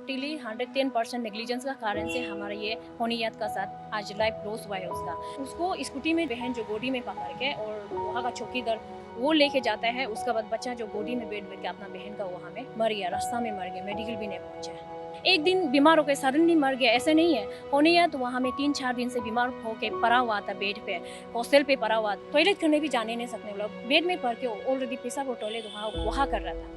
Totally 110% negligence का कारण से हमारा ये होनियत का साथ आज लाइफ लॉस हुआ है उसको स्कूटी में बहन जो गोदी में पकड़ के और वहाँ का चौकीदार वो लेके जाता है। उसके बाद बच्चा जो गोदी में बैठ के अपना बहन का वहाँ में मर गया, रास्ता में मर गया, मेडिकल भी नहीं पहुँचा। एक दिन बीमार होकर सडनली मर गया ऐसे नहीं है। होनियत वहाँ में 3-4 दिन से बीमार होके पड़ा हुआ था बेड पे, हॉस्टल पे पड़ा हुआ, टॉयलेट करने भी जाने नहीं सकने वाला, बेड में पड़ के ऑलरेडी पेशाब और टॉयलेट वहाँ कर रहा था।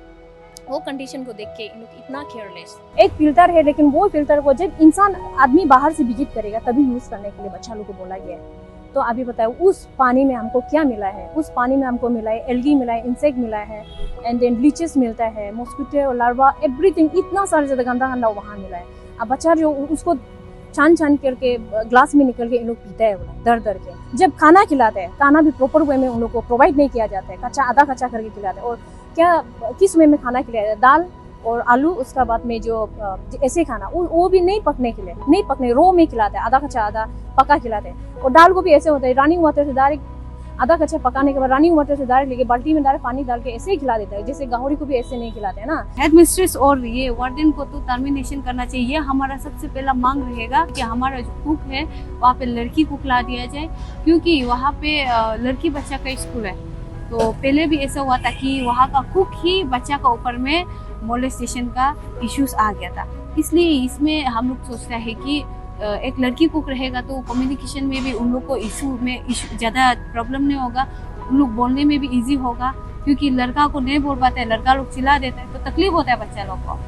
वो कंडीशन को देख के इन लोग इतना केयरलेस। एक फिल्टर है लेकिन वो फिल्टर को जब इंसान आदमी बाहर से विजिट करेगा तभी यूज करने के लिए बच्चा लोग को बोला गया है। तो अभी बताओ उस पानी में हमको क्या मिला है। उस पानी में हमको मिला है एल्गी मिला है, इंसेक्ट मिला है, एंड देन ब्लीचेस मिलता है, मॉस्किटो लार्वा, एवरीथिंग, इतना सारा ज्यादा गंदा गंदा वहाँ मिला है। अब बच्चा जो उसको छान करके ग्लास में निकल के इन लोग पीते हैं दर के। जब खाना खिलाते हैं, खाना भी प्रॉपर वे में उन लोग को प्रोवाइड नहीं किया जाता है, कच्चा आधा कच्चा करके खिलाते हैं। और क्या किस वे में खाना खिलाया जाता है, दाल और आलू, उसका बाद में जो ऐसे खाना वो भी नहीं पकने के लिए, नहीं पकने रो में खिलाते हैं, आधा कच्चा आधा पका खिलाते हैं। और दाल को भी ऐसे होता है रनिंग वाटर से डायरेक्ट आधा कच्चा पकाने के बाद रनिंग वाटर से डायरेक्ट लेके बाल्टी में डायरेक्ट पानी डाल के ऐसे ही खिला देता है, जैसे गाहरी को भी ऐसे नहीं खिलाते हैं ना। हेड मिस्ट्रेस और ये वार्डन को तो टर्मिनेशन करना चाहिए। हमारा सबसे पहला मांग रहेगा कि हमारा जो कुक है वहाँ पे लड़की कुक ला दिया जाए, क्योंकि वहाँ पे लड़की बच्चा का स्कूल है। तो पहले भी ऐसा हुआ था कि वहाँ का कुक ही बच्चा का ऊपर में मोलेस्टेशन का इश्यूज आ गया था। इसलिए इसमें हम लोग सोचते हैं कि एक लड़की कुक रहेगा तो कम्युनिकेशन में भी उन लोग को इशू ज़्यादा प्रॉब्लम नहीं होगा, उन लोग बोलने में भी इजी होगा, क्योंकि लड़का को नहीं बोल पाते हैं, लड़का लोग चिल्ला देते हैं तो तकलीफ होता है बच्चा लोग को।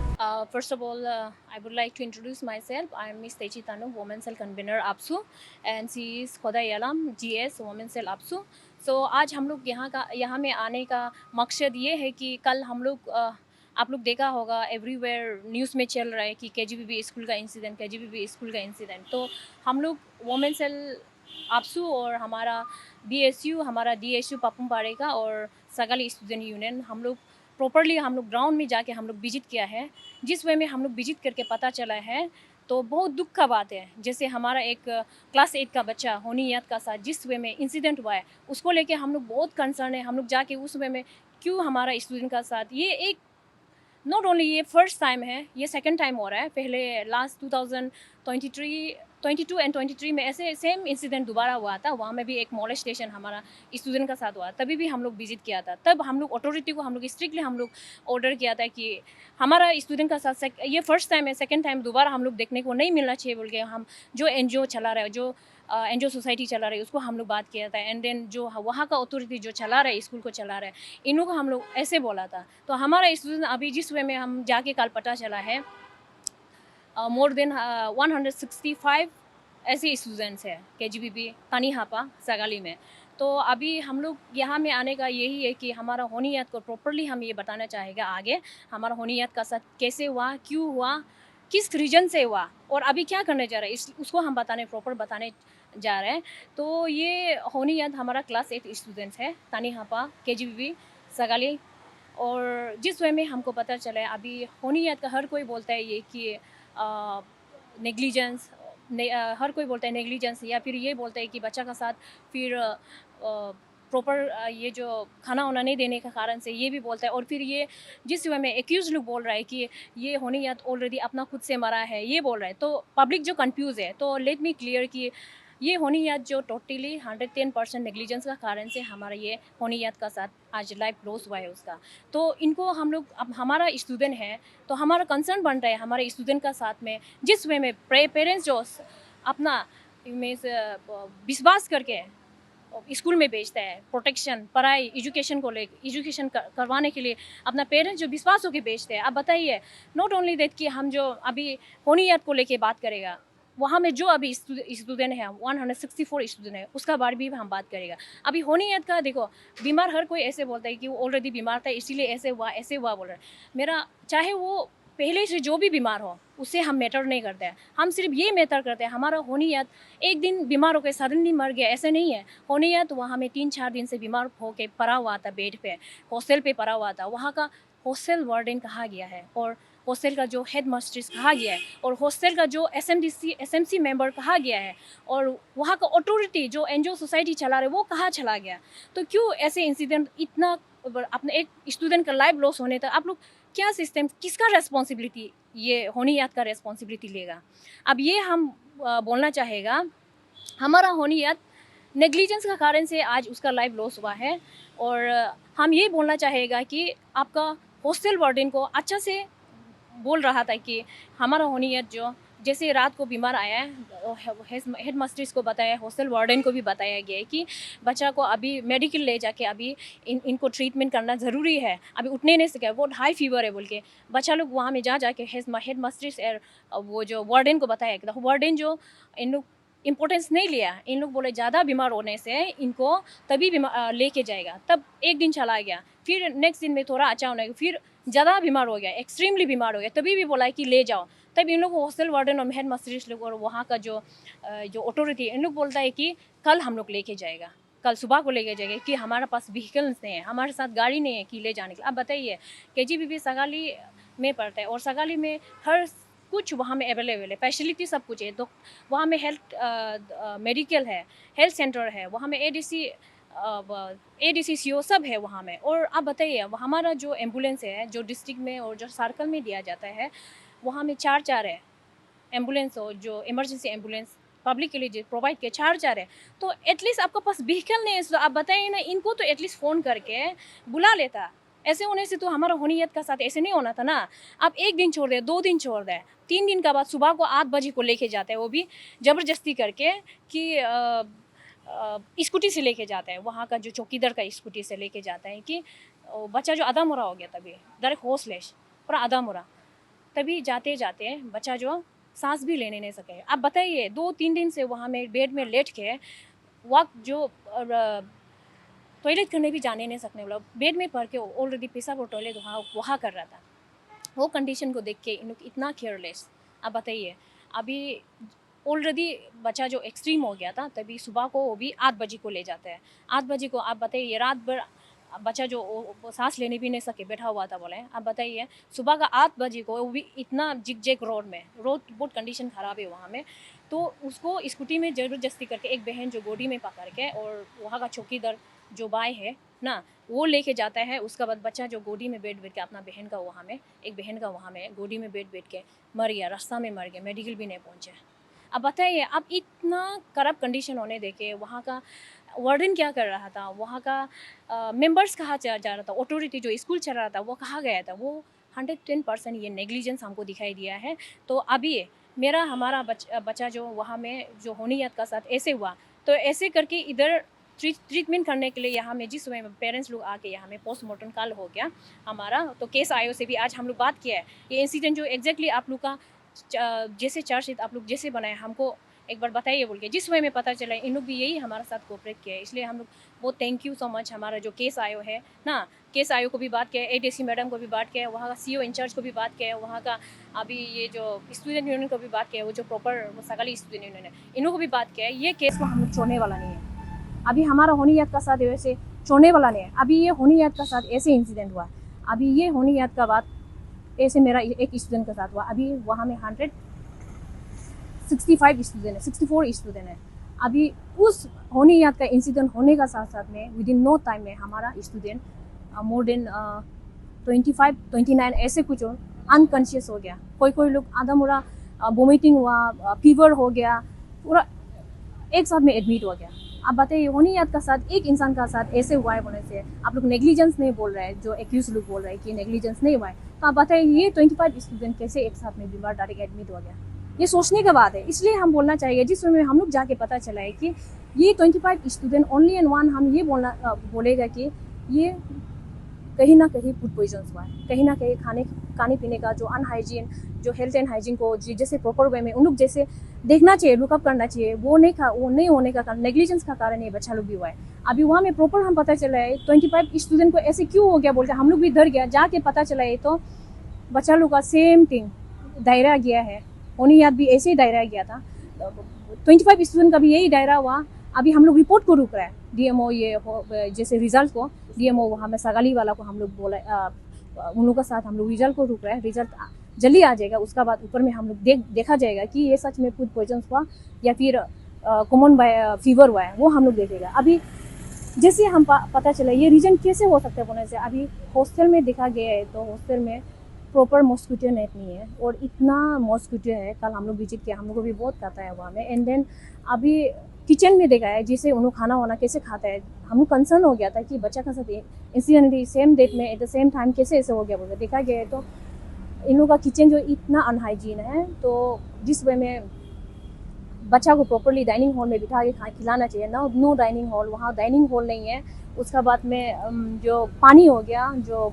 First of all, I would like to introduce myself. I am Miss Techi Tanu, Women Cell Convener APSU, and she is Khoda Yalam, GS, Women Cell APSU. So आज हम लोग यहाँ में आने का मकसद ये है कि कल हम लोग आप लोग देखा होगा एवरीवेयर न्यूज़ में चल रहा है कि केजीबीबी स्कूल का इंसिडेंट। तो हम लोग वोमेन सेल आपसू और हमारा बीएसयू, हमारा डीएसयू पापुमपारे का और सगाली स्टूडेंट यूनियन, हम लोग प्रॉपरली हम लोग ग्राउंड में जाके हम लोग विजिट किया है। जिस वे में हम लोग विजिट करके पता चला है तो बहुत दुख का बात है। जैसे हमारा एक क्लास 8 का बच्चा होनियत का साथ जिस वे में इंसिडेंट हुआ है उसको लेके हम लोग बहुत कंसर्न है। हम लोग जाके उस वे में क्यों हमारा स्टूडेंट का साथ, ये एक नॉट ओनली ये फर्स्ट टाइम है, ये सेकंड टाइम हो रहा है। पहले लास्ट 2022 एंड 23 में ऐसे सेम इंसिडेंट दोबारा हुआ था। वहाँ में भी एक मोलेस्टेशन हमारा स्टूडेंट का साथ हुआ, तभी भी हम लोग विजिट किया था। तब हम लोग अथॉरिटी को हम लोग स्ट्रिक्टली हम लोग ऑर्डर किया था कि हमारा स्टूडेंट का साथ ये फर्स्ट टाइम है, सेकंड टाइम दोबारा हम लोग देखने को नहीं मिलना चाहिए बोल के हम जो एनजीओ चला रहा है, जो एनजीओ सोसाइटी चला रही है उसको हम लोग बात किया था। एंड देन जो वहाँ का अथॉरिटी जो चला रहा है, स्कूल को चला रहा है, इन्हों को हम लोग ऐसे बोला था। तो हमारा स्टूडेंट अभी जिस वे में हम जाके कल पता चला है मोर देन 165 ऐसे स्टूडेंट्स हैं केजीबीबी तानीहापा सगाली में। तो अभी हम लोग यहाँ में आने का यही है कि हमारा होनियत को प्रॉपरली हम ये बताना चाहेगा आगे हमारा होनियत का साथ कैसे हुआ, क्यों हुआ, किस रीजन से हुआ और अभी क्या करने जा रहे हैं उसको हम प्रॉपर बताने जा रहे हैं। तो ये होनियत हमारा क्लास 8 स्टूडेंट्स है तानीहापा केजीबीबी सगाली। और जिस वे में हमको पता चला है अभी होनियत का हर कोई बोलता है ये कि नेग्लिजेंस, हर कोई बोलता है नेग्लिजेंस, या फिर ये बोलता है कि बच्चा का साथ फिर प्रॉपर ये जो खाना वाना नहीं देने का कारण से ये भी बोलता है। और फिर ये जिस वे में एक्यूज लोग बोल रहा है कि ये होनियत ऑलरेडी अपना खुद से मरा है, ये बोल रहा है। तो पब्लिक जो कंफ्यूज है, तो लेट मी क्लियर कि ये होनियत जो टोटली 110% नेग्लिजेंस का कारण से हमारा ये होनियत का साथ आज लाइफ लॉस हुआ है उसका। तो इनको हम लोग, अब हमारा स्टूडेंट है तो हमारा कंसर्न बन रहा है हमारे स्टूडेंट का साथ में, जिस वे में पेरेंट्स जो अपना में विश्वास करके स्कूल में भेजता है, प्रोटेक्शन, पढ़ाई, एजुकेशन को लेकर, एजुकेशन करवाने के लिए अपना पेरेंट्स जो विश्वास होकर भेजते हैं। अब बताइए, नॉट ओनली दैट कि हम जो अभी होनियत को लेके बात करेगा, वहाँ में जो अभी स्टूडेंट है 164 स्टूडेंट है उसका बारे भी हम बात करेगा। अभी होनियत का देखो, बीमार हर कोई ऐसे बोलता है कि वो ऑलरेडी बीमार था इसीलिए ऐसे हुआ बोल रहा है। मेरा चाहे वो पहले से जो भी बीमार हो उससे हम मैटर नहीं करते हैं, हम सिर्फ ये मैटर करते हैं हमारा होनियत एक दिन बीमार होकर सडनली मर गया ऐसे नहीं है। होनियत वहाँ में 3-4 दिन से बीमार होकर पड़ा हुआ था, बेड पे, हॉस्टल पे पड़ा हुआ था। वहाँ का हॉस्टल वार्डन कहा गया है और हॉस्टल का जो हेड मास्टर्स कहा गया है और हॉस्टल का जो एसएमसी मेंबर कहा गया है और वहाँ का अथॉरिटी जो एनजीओ सोसाइटी चला रहे वो कहाँ चला गया। तो क्यों ऐसे इंसिडेंट इतना अपने एक स्टूडेंट का लाइफ लॉस होने तक आप लोग क्या सिस्टम, किसका रेस्पॉन्सिबिलिटी ये होनियात का रिस्पॉन्सिबिलिटी लेगा। अब ये हम बोलना चाहेगा हमारा होनियात नेग्लिजेंस का कारण से आज उसका लाइफ लॉस हुआ है। और हम ये बोलना चाहेगा कि आपका हॉस्टल वार्डन को अच्छा से बोल रहा था कि हमारा होनियत जो जैसे रात को बीमार आया है, हेड मास्टर्स को बताया, हॉस्टल वार्डन को भी बताया गया है कि बच्चा को अभी मेडिकल ले जाके अभी इनको ट्रीटमेंट करना ज़रूरी है, अभी उठने नहीं सके, वो हाई फीवर है बोल के बच्चा लोग वहाँ में जा जाके हेड मास्टर्स वो जो वार्डन को बताया गया। वार्डन जो इन लोग इम्पोर्टेंस नहीं लिया, इन लोग बोले ज़्यादा बीमार होने से इनको तभी लेके जाएगा। तब एक दिन चला गया, फिर नेक्स्ट दिन में थोड़ा अच्छा होने फिर ज़्यादा बीमार हो गया, एक्सट्रीमली बीमार हो गया, तभी भी बोला है कि ले जाओ। तब इन लोग हॉस्टल वार्डन और हेड मास्टर्स लोग और वहाँ का जो अथॉरिटी इन लोग बोलता है कि कल हम लोग लेके जाएगा, कल सुबह को लेके जाएगा, कि हमारे पास व्हीकल्स नहीं है, हमारे साथ गाड़ी नहीं है कि ले जाने के लिए। अब बताइए KGBB सगाली में पड़ता है और सगाली में हर कुछ वहाँ में अवेलेबल है, फैसिलिटी सब कुछ है। तो वहाँ में हेल्थ मेडिकल है, हेल्थ सेंटर है, वहाँ में ADC CO सब है वहाँ में। और आप बताइए हमारा जो एम्बुलेंस है जो डिस्ट्रिक्ट में और जो सर्कल में दिया जाता है, वहाँ में 4 है एम्बुलेंस, हो जो इमरजेंसी एम्बुलेंस पब्लिक के लिए जो प्रोवाइड किया 4 है। तो एटलीस्ट आपका पास व्हीकल नहीं है, तो आप बताइए ना, इनको तो एटलीस्ट फ़ोन करके बुला लेता। ऐसे होने से तो हमारा होनियत का साथ ऐसे नहीं होना था ना। आप 1 दिन छोड़ दें, 2 दिन छोड़ दें, 3 दिन का बाद सुबह को 8 बजे को लेके जाते हैं, वो भी ज़बरदस्ती करके कि स्कूटी से लेके जाता है, वहाँ का जो चौकीदार का स्कूटी से लेके जाता है कि बच्चा जो आधा मुरा हो गया, तभी डायरेक्ट होशलेस पूरा आधा मुरा, तभी जाते जाते बच्चा जो सांस भी लेने नहीं सके। आप बताइए 2-3 दिन से वहाँ में बेड में लेट के वक्त जो टॉयलेट करने भी जाने नहीं सकने वाला, बेड में पड़ के ऑलरेडी पेशाब और टॉयलेट वहाँ कर रहा था। वो कंडीशन को देख के इन लोग इतना केयरलेस। आप बताइए अभी ऑलरेडी बच्चा जो एक्सट्रीम हो गया था, तभी सुबह को वो भी 8 बजे को ले जाता है। 8 बजे को आप बताइए रात भर बच्चा जो सांस लेने भी नहीं सके बैठा हुआ था बोले। आप बताइए सुबह का 8 बजे को वो भी इतना जिग रोड में, रोड बहुत कंडीशन ख़राब है वहाँ में, तो उसको स्कूटी में ज़बरदस्ती करके एक बहन जो गोदी में पकड़ के और वहाँ का चौकीदार जो बाई है ना, वो लेके जाता है। उसके बाद बच्चा जो गोदी में बैठ के अपना बहन का वहाँ में, एक बहन का वहाँ में गोदी में बैठ के मर गया, रास्ता में मर गया, मेडिकल भी नहीं पहुँचे। अब बताइए अब इतना करप्ट कंडीशन होने देके वहाँ का वार्डन क्या कर रहा था, वहाँ का मेंबर्स कहाँ जा रहा था, अथॉरिटी जो स्कूल चला रहा था वो कहाँ गया था, वो 110% ये नेग्लिजेंस हमको दिखाई दिया है। तो अभी हमारा बच्चा जो वहाँ में जो होनियत का साथ ऐसे हुआ, तो ऐसे करके इधर ट्रीटमेंट करने के लिए यहाँ में जिस समय में पेरेंट्स लोग आके यहाँ में पोस्टमार्टम कल हो गया हमारा, तो केस आयो से भी आज हम लोग बात किया है। ये इंसिडेंट जो एग्जैक्टली आप लोग का जैसे चार्जशीट आप लोग जैसे बनाए हमको एक बार बताइए बोल के, जिस वे में पता चला इन लोग भी यही हमारे साथ कोऑपरेट किया है। इसलिए हम लोग बहुत थैंक यू सो मच। हमारा जो केस आयो है ना, केस आयो को भी बात किया है, ADC मैडम को भी बात किया है, वहाँ का CO इंचार्ज को भी बात किया है, वहाँ का अभी ये जो स्टूडेंट यूनियन को भी बात किया है, वो जो प्रॉपर सगाली स्टूडेंट यूनियन है, इन लोगों को भी बात किया है। ये केस को हम लोग छोड़ने वाला नहीं है। अभी हमारा होनियत का साथ वैसे छोड़ने वाला नहीं है। अभी ये होनियत का साथ ऐसे इंसिडेंट हुआ, अभी ये होनियत का बात ऐसे मेरा एक स्टूडेंट के साथ हुआ। अभी वहाँ में 165 स्टूडेंट है, 64 स्टूडेंट है। अभी उस होनियत का इंसिडेंट होने का साथ साथ में विद इन नो टाइम में हमारा स्टूडेंट मोर देन 25-29 ऐसे कुछ अनकॉन्शियस हो गया। कोई लोग आधा मुरा वोमिटिंग हुआ, फीवर हो गया, पूरा एक साथ में एडमिट हो गया। आप बताइए होनियत का साथ एक इंसान का साथ ऐसे हुआ है बोलने से आप लोग नेग्लिजेंस नहीं बोल रहे हैं, जो एक्यूज लोग बोल रहे हैं कि नेग्लिजेंस नहीं हुआ है, तो आप बताइए ये 25 स्टूडेंट कैसे एक साथ में बीमार डायरेक्ट एडमिट हो गया। ये सोचने का बात है। इसलिए हम बोलना चाहिए, जिस समय हम लोग जाके पता चला है कि ये 25 स्टूडेंट ओनली एंड वन, हम ये बोलेगा कि ये कहीं ना कहीं फूड पॉइजन हुआ है, कहीं ना कहीं खाने पीने का जो अनहाइजीन, जो हेल्थ एंड हाइजीन को जैसे प्रॉपर वे में उन लोग जैसे देखना चाहिए, लुकअप करना चाहिए, वो नहीं होने का कारण, नेग्लिजेंस का कारण ये बच्चा लोग भी हुआ है। अभी वहाँ में प्रॉपर हम पता चला है 25 स्टूडेंट को ऐसे क्यों हो गया बोल के हम लोग भी डर गया। जाके पता चला है तो बच्चा लोग का सेम थिंग दायरा गया है, होनियत भी ऐसे ही दायरा गया था। 25 स्टूडेंट का भी यही दायरा हुआ। अभी हम लोग रिपोर्ट को रुक रहा है, DMO ये जैसे रिजल्ट को DMO वहाँ में सगाली वाला को हम लोग बोला, उन लोगों के साथ हम लोग रिजल्ट को रुक रहे हैं। रिजल्ट जल्दी आ जाएगा, उसका बाद ऊपर में हम लोग देखा जाएगा कि ये सच में फूड पॉइजन हुआ या फिर कॉमन फीवर हुआ है, वो हम लोग देखेगा। अभी जैसे हम पता चला ये रीजन कैसे हो सकता है बोलने से, अभी हॉस्टल में देखा गया है तो हॉस्टल में प्रॉपर मॉस्किटो नेट नहीं है और इतना मॉस्किटो है। कल हम लोग विजिट किया, हम लोग को भी बहुत खाता है वहाँ में। एंड देन अभी किचन में देखा है जिसे उन लोग खाना वाना कैसे खाता है, हम लोग कंसर्न हो गया था कि बच्चा का साथ इंसिडेंटली सेम डेट में एट द सेम टाइम कैसे ऐसे हो गया बोल देखा गया है। तो इन लोगों का किचन जो इतना अनहाइजीन है, तो जिस वे में बच्चा को प्रॉपरली डाइनिंग हॉल में बिठा के खिलाना चाहिए ना, नो डाइनिंग हॉल, वहाँ डाइनिंग हॉल नहीं है। उसका बाद में जो पानी हो गया, जो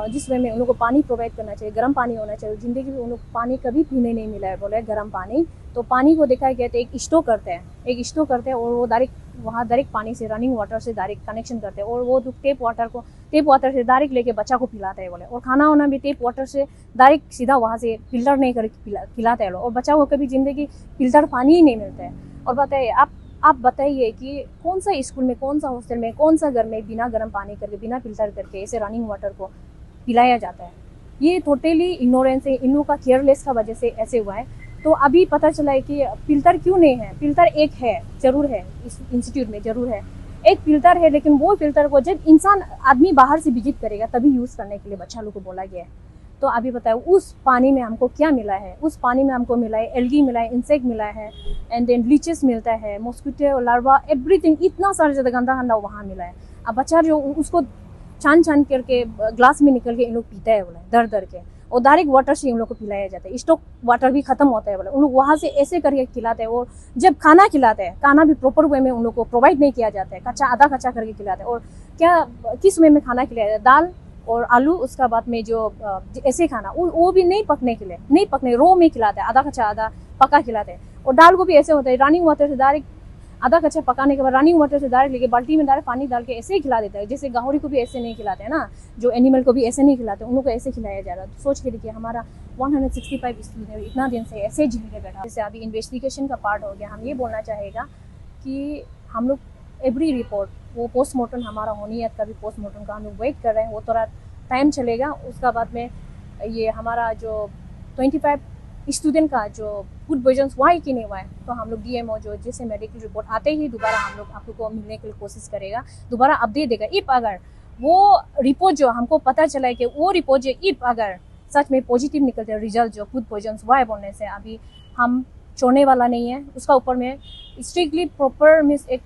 जिस वे में उन लोग को पानी प्रोवाइड करना चाहिए, गर्म पानी होना चाहिए। ज़िंदगी में उन लोग पानी कभी पीने नहीं मिला है बोले गर्म पानी। तो पानी को देखा गया तो एक स्टोव करते हैं और वो डायरेक्ट पानी से, रनिंग वाटर से डायरेक्ट कनेक्शन करते हैं और वो टेप वाटर से डायरेक्ट लेके बच्चा को पिलाते हैं बोले। और खाना वाना भी टेप वाटर से डायरेक्ट सीधा वहाँ से फिल्टर नहीं करके खिलाते हैं लोग। और बच्चा को कभी ज़िंदगी फिल्टर पानी ही नहीं मिलता है। और बताइए आप बताइए कि कौन सा स्कूल में, कौन सा हॉस्टल में, कौन सा घर में बिना गर्म पानी करके, बिना फिल्टर करके ऐसे रनिंग वाटर को पिलाया जाता है। ये टोटली इग्नोरेंस है, इन लोगों का केयरलेस का वजह से ऐसे हुआ है। तो अभी पता चला है कि फिल्टर क्यों नहीं है। फिल्टर एक है, जरूर है, इस इंस्टीट्यूट में जरूर है, एक फिल्टर है, लेकिन वो फिल्टर को जब आदमी बाहर से विजिट करेगा तभी यूज़ करने के लिए बच्चा लोग को बोला गया है। तो अभी बताओ उस पानी में हमको क्या मिला है। उस पानी में हमको मिला है एल्गी मिला है, इंसेक्ट मिला है, एंड देन लीचेस मिलता है, मॉस्किटो लार्वा, एवरीथिंग, इतना सारा ज़्यादा गंदा वहाँ मिला है। अब बच्चा जो उसको छान करके ग्लास में निकल के इन लोग पीता है बोले दर के, और डायरेक्ट वाटर से इन लोग को पिलाया जाता है। स्टॉक वाटर भी खत्म होता है बोले, उन लोग वहाँ से ऐसे करके खिलाते हैं। और जब खाना खिलाते हैं, खाना भी प्रॉपर वे में उन लोग को प्रोवाइड नहीं किया जाता है, आधा कच्चा करके खिलाते हैं। और क्या किस वे में खाना खिलाया जाता है, दाल और आलू, उसका बाद में जो ऐसे खाना वो भी नहीं पकने रो में खिलाते हैं, आधा कच्चा आधा पका खिलाते हैं। और दाल को भी ऐसे होता है, रनिंग वाटर से डायरेक्ट आधा कच्चा पकाने के बाद रनिंग वाटर से डायरेक्ट लेके बाल्टी में डायरेक्ट पानी डाल के ऐसे ही खिला देता है। जैसे गाहरी को भी ऐसे नहीं खिलाते हैं ना, जो एनिमल को भी ऐसे नहीं खिलाते, उन लोग को ऐसे खिलाया जा रहा है। तो सोच के देखिए, हमारा 165 स्टूडेंट इतना दिन से ऐसे झेल के बैठा। जैसे अभी इन्वेस्टिगेशन का पार्ट हो गया, हम ये बोलना चाहेगा कि हम लोग एवरी रिपोर्ट, वो पोस्टमार्टम हमारा होनी है, कभी पोस्टमार्टम का हम लोग वेट कर रहे हैं, वो थोड़ा टाइम चलेगा। उसका बाद में ये हमारा जो 25 स्टूडेंट का जो फूड पॉइजन हुआ है कि नहीं हुआ है, तो हम लोग DMO जो जैसे मेडिकल रिपोर्ट आते ही दोबारा हम लोग आप लोग को मिलने की कोशिश करेगा, दोबारा अपडेट देगा। इफ अगर वो रिपोर्ट जो हमको पता चला है कि वो रिपोर्ट जो इफ अगर सच में पॉजिटिव निकलते हैं रिजल्ट जो फूड पॉइजन हुआ है बोलने से, अभी हम छोड़ने वाला नहीं है। उसका ऊपर में स्ट्रिक्टली प्रॉपर मीन्स एक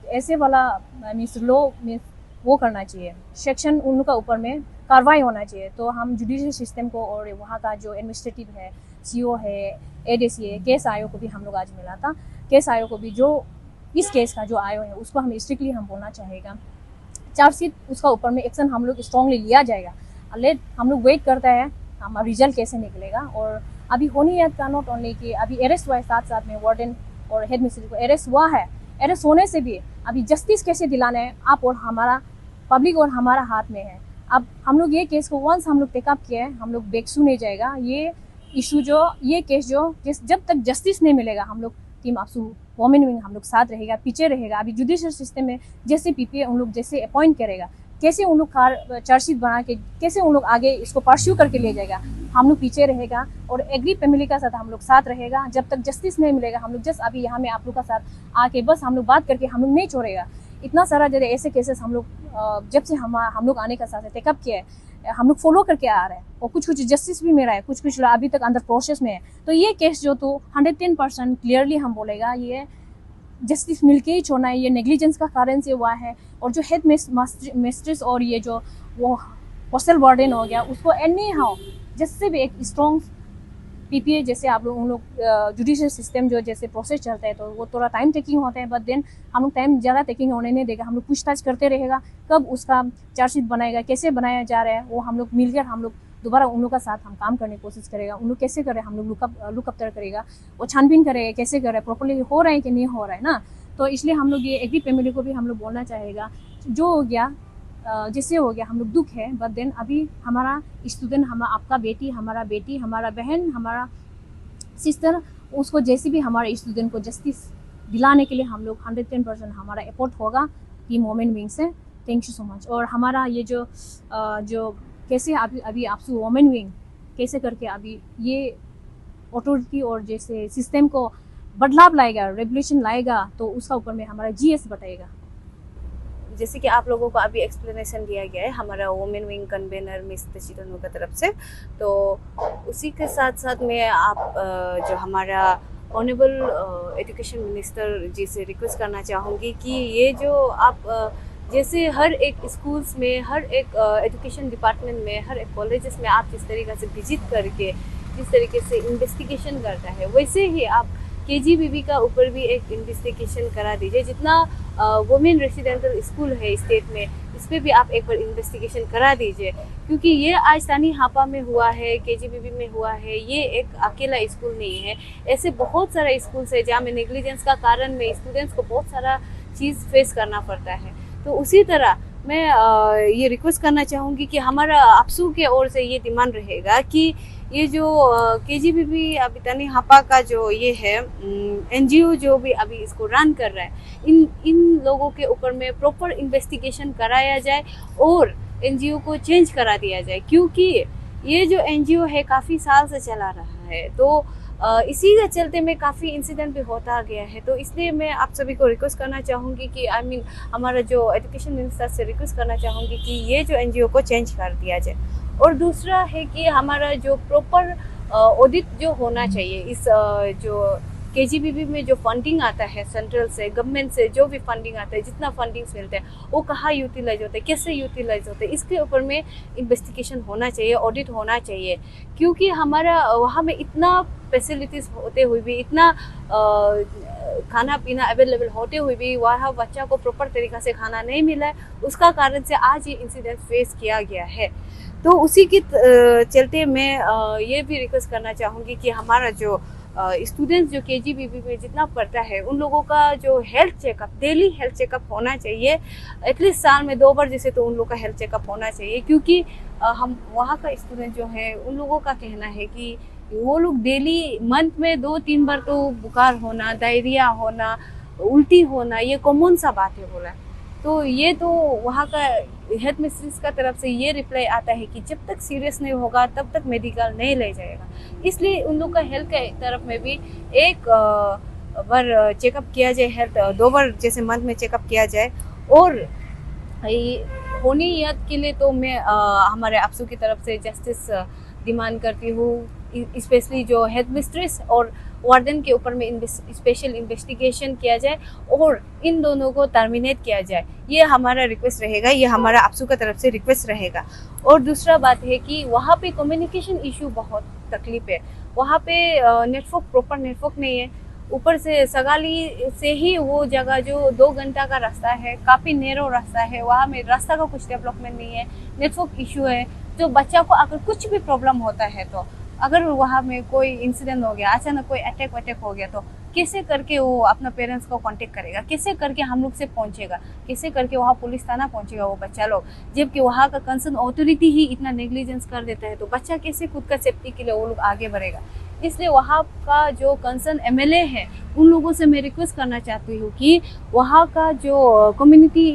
ऐसे वाला मीन्स लॉ मीन्स वो करना चाहिए, सेक्शन उनका ऊपर में कार्रवाई होना चाहिए। तो हम जुडिशियल सिस्टम को और वहाँ का जो एडमिनिस्ट्रेटिव है, CO है, ADC है, केस आयोग को भी हम लोग आज मिला था, केस आयोग को भी जो इस केस का जो आयोग है उसको हम स्ट्रिक्टली हम बोलना चाहेगा, चार्जशीट उसका ऊपर में एक्शन हम लोग स्ट्रांगली लिया जाएगा। लेट हम लोग वेट करता है हमारा रिजल्ट कैसे निकलेगा। और अभी होनी है का नॉट ओनली कि अभी अरेस्ट हुआ है, साथ साथ में वार्डन और हेड मिस्ट्रेस को अरेस्ट हुआ है, अरेस्ट होने से भी अभी जस्टिस कैसे दिलाना है आप और हमारा पब्लिक और हमारा हाथ में है। अब हम लोग ये केस को वंस हम लोग टेकअप किए हैं, हम लोग बेकसू नहीं जाएगा। ये इशू जो ये केस जो जब तक जस्टिस नहीं मिलेगा, हम लोग टीम आपसू वोमेन विंग हम लोग साथ रहेगा, पीछे रहेगा। अभी जुडिशियल सिस्टम में जैसे PPA उन लोग जैसे अपॉइंट करेगा, कैसे उन लोग चार्जशीट बना के कैसे उन लोग आगे इसको परस्यू करके ले जाएगा, हम लोग पीछे रहेगा। और एग्री फैमिली का साथ हम लोग साथ रहेगा। जब तक जस्टिस नहीं मिलेगा, हम लोग जस्ट अभी यहाँ में आप लोग का साथ आके बस हम लोग बात करके हम लोग नहीं छोड़ेगा। इतना सारा जैसे ऐसे केसेस हम लोग जब से हम लोग आने का साथ टेकअप किया है, हम लोग फॉलो करके आ रहे हैं। और कुछ जस्टिस भी मिला है, कुछ अभी तक अंदर प्रोसेस में है। तो ये केस जो तो 110% क्लियरली हम बोलेगा ये जस्टिस मिलके ही छोड़ना है, ये नेग्लिजेंस का कारण से हुआ है। और जो हेड मिस्ट्रेस और ये जो वो हॉस्टल वार्डन हो गया, उसको एनी हाउ जिससे भी एक स्ट्रॉन्ग PPA जैसे आप लोग उन लोग जुडिशियल सिस्टम जो जैसे प्रोसेस चलता है, तो वो थोड़ा टाइम टेकिंग होता है। बट देन हम लोग टाइम ज़्यादा टेकिंग होने नहीं देगा, हम लोग पूछताछ करते रहेगा कब उसका चार्जशीट बनाएगा, कैसे बनाया जा रहा है, वो हम लोग मिलकर हम लोग दोबारा उन लोग का साथ हम काम करने की कोशिश करेगा। उन लोग कैसे करे हम लोग लुकअप करेगा, वो छानबीन करेगा कैसे कर रहा है, प्रॉपरली हो रहा है कि नहीं हो रहा है ना। तो इसलिए हम लोग ये एग्री फैमिली को भी हम लोग बोलना चाहेगा, जो हो गया जैसे हो गया हम लोग दुख है। बट देन अभी हमारा स्टूडेंट, आपका बेटी, हमारा बेटी, हमारा बहन, हमारा सिस्टर, उसको जैसे भी हमारे स्टूडेंट को जस्टिस दिलाने के लिए हम लोग 110% हमारा एफर्ट होगा टीम वोमेन विंग से। Thank you so much. और हमारा ये जो कैसे अभी आपसे वोमेन विंग कैसे करके अभी ये अथॉरिटी और जैसे सिस्टम को बदलाव लाएगा, रेवोल्यूशन लाएगा, तो उसका ऊपर में हमारा GS बताएगा। जैसे कि आप लोगों को अभी एक्सप्लेनेशन दिया गया है हमारा वुमेन विंग कन्वेनर मिस तशीतनु की तरफ से, तो उसी के साथ साथ मैं आप जो हमारा ऑनरेबल एजुकेशन मिनिस्टर जी से रिक्वेस्ट करना चाहूँगी कि ये जो आप जैसे हर एक स्कूल्स में, हर एक एजुकेशन डिपार्टमेंट में, हर एक कॉलेजेस में आप जिस तरीके से विजिट करके जिस तरीके से इन्वेस्टिगेशन करता है, वैसे ही आप केजीबीवी का ऊपर भी एक इन्वेस्टिगेशन करा दीजिए। जितना वुमेन रेसिडेंशियल स्कूल है स्टेट में, इस पर भी आप एक बार इन्वेस्टिगेशन करा दीजिए, क्योंकि ये आज तानी हापा में हुआ है, केजीबीवी में हुआ है, ये एक अकेला स्कूल नहीं है। ऐसे बहुत सारा स्कूल्स है जहाँ में नेग्लिजेंस का कारण में स्टूडेंट्स को बहुत सारा चीज़ फेस करना पड़ता है। तो उसी तरह मैं ये रिक्वेस्ट करना चाहूँगी कि हमारा आपसू के ओर से ये डिमांड रहेगा कि ये जो केजीबीवी अभी तानी हापा का जो ये है एनजीओ जो भी अभी इसको रन कर रहा है, इन लोगों के ऊपर में प्रॉपर इन्वेस्टिगेशन कराया जाए और एनजीओ को चेंज करा दिया जाए, क्योंकि ये जो एनजीओ है काफ़ी साल से चला रहा है। तो इसी के चलते में काफ़ी इंसिडेंट भी होता गया है। तो इसलिए मैं आप सभी को रिक्वेस्ट करना चाहूँगी कि हमारा जो एजुकेशन मिनिस्टर से रिक्वेस्ट करना चाहूँगी कि ये जो एनजीओ को चेंज कर दिया जाए। और दूसरा है कि हमारा जो प्रॉपर ऑडिट जो होना चाहिए, इस जो केजीबीवी में जो फंडिंग आता है सेंट्रल से, गवर्नमेंट से जो भी फंडिंग आता है, जितना फंडिंग्स मिलते हैं वो कहाँ यूटिलाइज होते हैं, कैसे यूटिलाइज होते हैं, इसके ऊपर में इन्वेस्टिगेशन होना चाहिए, ऑडिट होना चाहिए। क्योंकि हमारा वहाँ में इतना फैसिलिटीज़ होते हुए भी, इतना खाना पीना अवेलेबल होते हुए भी वहाँ बच्चा को प्रॉपर तरीक़ा से खाना नहीं मिला है, उसका कारण से आज ये इंसिडेंट फेस किया गया है। तो उसी के चलते मैं ये भी रिक्वेस्ट करना चाहूँगी कि हमारा जो स्टूडेंट्स जो केजीबीवी में जितना पढ़ता है, उन लोगों का जो health checkup, daily health checkup होना चाहिए, एटलीस्ट साल में 2 बार जैसे तो उन लोगों का हेल्थ चेकअप होना चाहिए। क्योंकि हम वहाँ का स्टूडेंट जो है, उन लोगों का कहना है कि वो लोग डेली मंथ में 2-3 बार तो बुखार होना, डायरिया होना, उल्टी होना, ये कॉमन सा बात है बोला। तो ये तो वहाँ का हेल्थ मिनिस्ट्री का तरफ से ये रिप्लाई आता है कि जब तक सीरियस नहीं होगा तब तक मेडिकल नहीं ले जाएगा। इसलिए उन लोग का हेल्थ के तरफ में भी एक बार चेकअप किया जाए, हेल्थ 2 बार जैसे मंथ में चेकअप किया जाए। और होनी याद के लिए तो मैं हमारे आपसू की तरफ से जस्टिस डिमांड करती हूँ, स्पेशली जो हेड मिस्ट्रेस और वार्डन के ऊपर में स्पेशल इन्वेस्टिगेशन किया जाए और इन दोनों को टर्मिनेट किया जाए। ये हमारा रिक्वेस्ट रहेगा, ये हमारा आपसू की तरफ से रिक्वेस्ट रहेगा। और दूसरा बात है कि वहाँ पे कम्युनिकेशन इशू बहुत तकलीफ है। वहाँ पे नेटवर्क, प्रॉपर नेटवर्क नहीं है। ऊपर से सगाली से ही वो जगह जो 2 घंटा का रास्ता है, काफ़ी नैरो रास्ता है, वहाँ में रास्ता का कुछ डेवलपमेंट नहीं है, नेटवर्क इशू है। जो बच्चा को अगर कुछ भी प्रॉब्लम होता है, तो अगर वहाँ में कोई इंसिडेंट हो गया, अचानक कोई अटैक हो गया, तो कैसे करके वो अपना पेरेंट्स को कांटेक्ट करेगा, कैसे करके हम लोग से पहुँचेगा, कैसे करके वहाँ पुलिस थाना पहुँचेगा वो बच्चा लोग। जबकि वहाँ का कंसर्न अथॉरिटी ही इतना नेग्लिजेंस कर देता है, तो बच्चा कैसे खुद का सेफ्टी के लिए वो लोग आगे बढ़ेगा। इसलिए वहाँ का जो कंसर्न एमएलए है, उन लोगों से मैं रिक्वेस्ट करना चाहती हूँ कि वहाँ का जो कम्युनिटी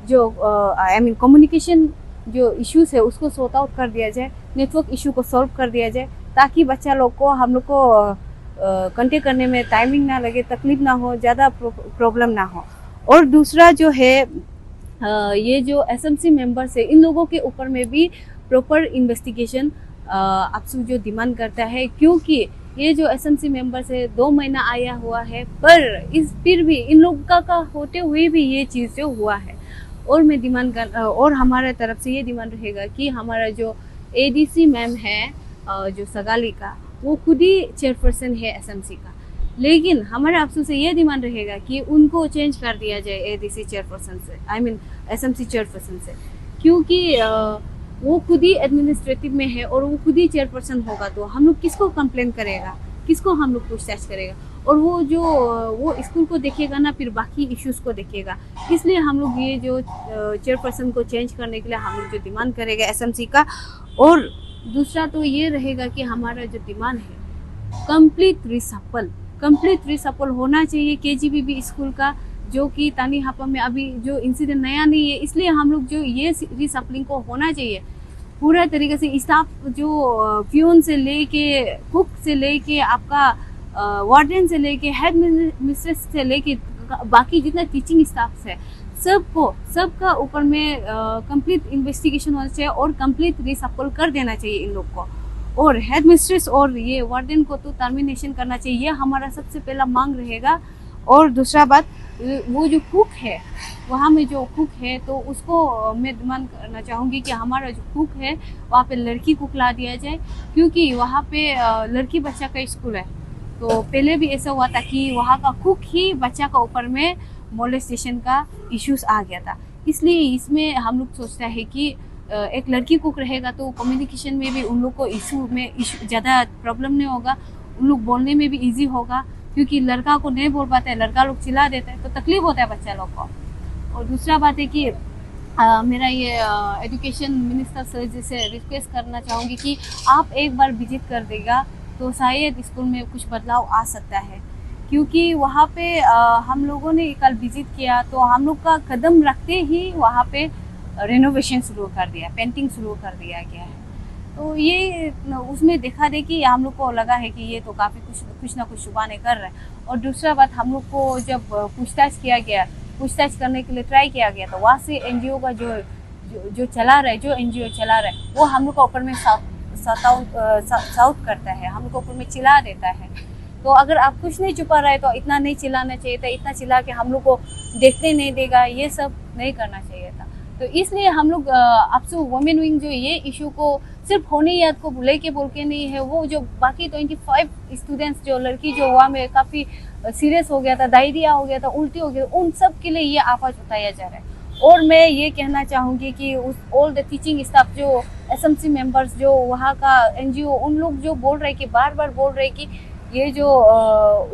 जो कम्युनिकेशन जो इश्यूज है उसको सॉर्ट आउट कर दिया जाए, नेटवर्क इशू को सॉल्व कर दिया जाए, ताकि बच्चा लोग को, हम लोग को कांटेक्ट करने में टाइमिंग ना लगे, तकलीफ ना हो, ज़्यादा प्रॉब्लम ना हो। और दूसरा जो है ये जो एसएमसी मेंबर्स है, इन लोगों के ऊपर में भी प्रॉपर इन्वेस्टिगेशन आपसे जो डिमांड करता है। क्योंकि ये जो एसएमसी मेंबर्स है 2 महीना आया हुआ है, पर फिर भी इन लोगों का होते हुए भी ये चीज़ जो हुआ है। और मैं डिमांड कर, और हमारे तरफ से ये डिमांड रहेगा कि हमारा जो एडीसी मैम है जो सगाली का, वो खुद ही चेयरपर्सन है एसएमसी का, लेकिन हमारे अफसोस से ये डिमांड रहेगा कि उनको चेंज कर दिया जाए एडीसी चेयरपर्सन से, एसएमसी चेयरपर्सन से। क्योंकि वो खुद ही एडमिनिस्ट्रेटिव में है और वो खुद ही चेयरपर्सन होगा, तो हम लोग किसको कंप्लेन करेगा, किसको हम लोग पूछताछ करेगा। और वो स्कूल को देखेगा ना, फिर बाकी इश्यूज को देखेगा। इसलिए हम लोग ये जो चेयरपर्सन को चेंज करने के लिए हम लोग जो डिमांड करेगा एसएमसी का। और दूसरा तो ये रहेगा कि हमारा जो डिमांड है कंप्लीट रिसफल होना चाहिए केजीबीवी स्कूल का, जो कि तानी हापा में अभी जो इंसिडेंट नया नहीं है, इसलिए हम लोग जो ये रिसफलिंग को होना चाहिए पूरा तरीके से। स्टाफ जो प्यून से लेके, कुक से लेके, आपका वार्डन से लेके, हेड मिस्ट्रेस से लेके बाकी जितना टीचिंग स्टाफ है, सबका ऊपर में कंप्लीट इन्वेस्टिगेशन होना चाहिए और कंप्लीट रिसअपल कर देना चाहिए इन लोग को। और हेड मिस्ट्रेस और ये वार्डन को तो टर्मिनेशन करना चाहिए, ये हमारा सबसे पहला मांग रहेगा। और दूसरा बात, वो जो कुक है वहाँ में जो कुक है तो उसको मैं डिमांड करना चाहूँगी कि हमारा जो कुक है वहाँ पे लड़की कुक ला दिया जाए, क्योंकि वहाँ पे लड़की बच्चा का स्कूल है। तो पहले भी ऐसा हुआ था कि वहाँ का कुक ही बच्चा का ऊपर में मोलेस्टेशन का इश्यूज आ गया था। इसलिए इसमें हम लोग सोचता है कि एक लड़की कुक रहेगा तो कम्युनिकेशन में भी उन लोग को इशू ज़्यादा प्रॉब्लम नहीं होगा, उन लोग बोलने में भी इजी होगा, क्योंकि लड़का को नहीं बोल पाता है, लड़का लोग चिल्ला देता है तो तकलीफ होता है बच्चा लोग को। और दूसरा बात है कि मेरा ये एजुकेशन मिनिस्टर सर जी से रिक्वेस्ट करना चाहूँगी कि आप एक बार विजिट कर देगा तो शायद स्कूल में कुछ बदलाव आ सकता है, क्योंकि वहाँ पे हम लोगों ने कल विजिट किया तो हम लोग का कदम रखते ही वहाँ पे रेनोवेशन शुरू कर दिया, पेंटिंग शुरू कर दिया गया है। तो ये उसमें देखा देखी हम लोग को लगा है कि ये तो काफ़ी कुछ ना कुछ शुभाने कर रहा है। और दूसरा बात, हम लोग को जब पूछताछ करने के लिए ट्राई किया गया तो वहाँ से एनजीओ का जो चला रहा है, जो एनजीओ चला रहा है वो हम लोग का ऊपर में साउथ करता है, हम लोग को ऊपर में चिल्ला देता है। तो अगर आप कुछ नहीं छुपा रहे तो इतना नहीं चिल्लाना चाहिए था, इतना चिल्ला के हम लोग को देखने नहीं देगा, ये सब नहीं करना चाहिए था। तो इसलिए हम लोग अफसू वुमेन विंग जो ये इशू को सिर्फ होने याद को भूले के बोल के नहीं है, वो जो बाकी 25 स्टूडेंट्स जो लड़की जो वहाँ में काफ़ी सीरियस हो गया था, डायरिया हो गया था, उल्टी हो गया, उन सब के लिए ये आवाज़ उठाया जा रहा है। और मैं ये कहना चाहूँगी कि उस ऑल द टीचिंग स्टाफ जो एसएमसी मेंबर्स जो वहाँ का एनजीओ, उन लोग जो बोल रहे कि बार बार बोल रहे कि ये जो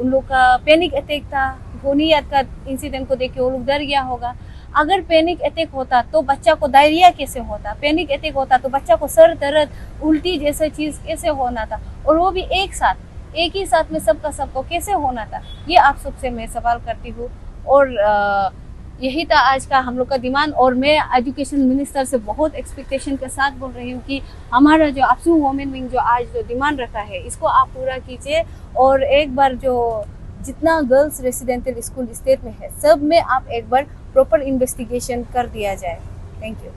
उन लोग का पैनिक अटैक था, होनी याद का इंसिडेंट को देख के वो लोग डर गया होगा। अगर पैनिक अटैक होता तो बच्चा को डायरिया कैसे होता, पैनिक अटैक होता तो बच्चा को सर दर्द उल्टी जैसा चीज़ कैसे होना था, और वो भी एक ही साथ में सबको कैसे होना था, ये आप सबसे मैं सवाल करती हूँ। और यही था आज का हम लोग का डिमांड। और मैं एजुकेशन मिनिस्टर से बहुत एक्सपेक्टेशन के साथ बोल रही हूँ कि हमारा जो अफसू वुमेन विंग जो आज जो डिमांड रखा है इसको आप पूरा कीजिए, और एक बार जो जितना गर्ल्स रेसिडेंशियल स्कूल स्टेट में है सब में आप एक बार प्रॉपर इन्वेस्टिगेशन कर दिया जाए। Thank you.